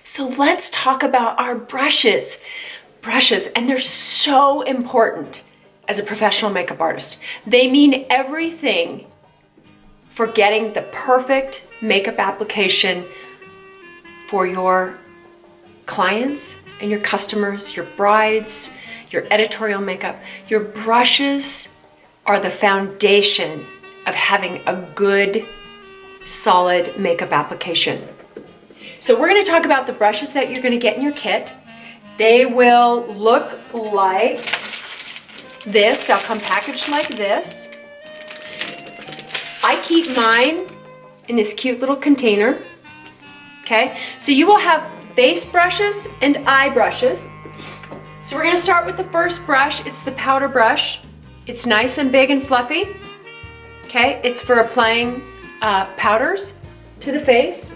So let's talk about our brushes. Brushes, and they're so important as a professional makeup artist. They mean everything for getting the perfect makeup application for your clients and your customers, your brides, your editorial makeup. Your brushes are the foundation of having a good, solid makeup application. So we're going to talk about the brushes that you're going to get in your kit. They will look like this. They'll come packaged like this. I keep mine in this cute little container. Okay, so you will have base brushes and eye brushes. So we're going to start with the first brush. It's the powder brush. It's nice and big and fluffy. Okay, it's for applying powders to the face.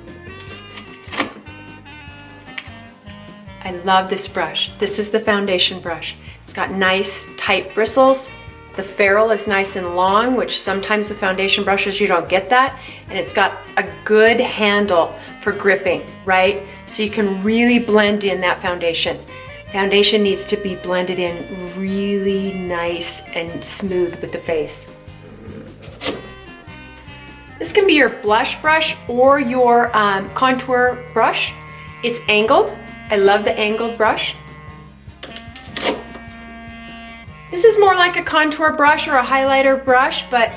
I love this brush. This is the foundation brush. It's got nice tight bristles. The ferrule is nice and long, which sometimes with foundation brushes you don't get that. And it's got a good handle for gripping, right? So you can really blend in that foundation. Foundation needs to be blended in really nice and smooth with the face. This can be your blush brush or your contour brush. It's angled. I love the angled brush. This is more like a contour brush or a highlighter brush, but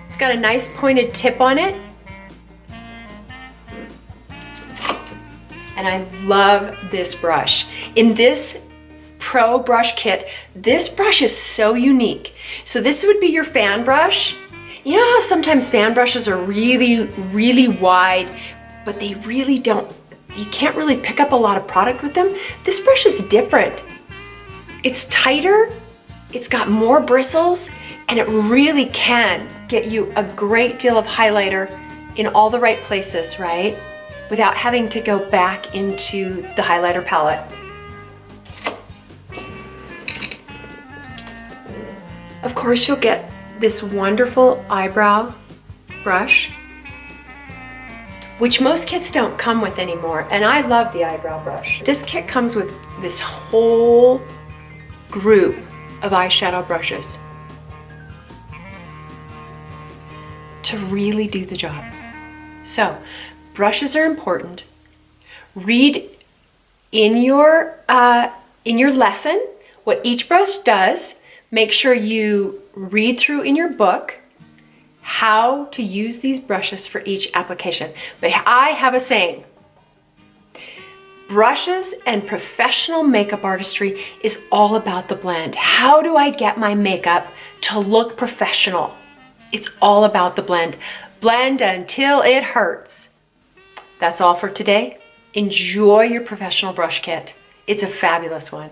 it's got a nice pointed tip on it. And I love this brush. In this Pro brush kit, this brush is so unique. So this would be your fan brush. You know how sometimes fan brushes are really, really wide, but they really don't, you can't really pick up a lot of product with them? This brush is different. It's tighter, it's got more bristles, and it really can get you a great deal of highlighter in all the right places, right? Without having to go back into the highlighter palette. Of course, you'll get this wonderful eyebrow brush, which most kits don't come with anymore, and I love the eyebrow brush. This kit comes with this whole group of eyeshadow brushes to really do the job. So, brushes are important. Read in your lesson what each brush does. Make sure you read through in your book how to use these brushes for each application. But I have a saying. Brushes and professional makeup artistry is all about the blend. How do I get my makeup to look professional? It's all about the blend. Blend until it hurts. That's all for today. Enjoy your professional brush kit. It's a fabulous one.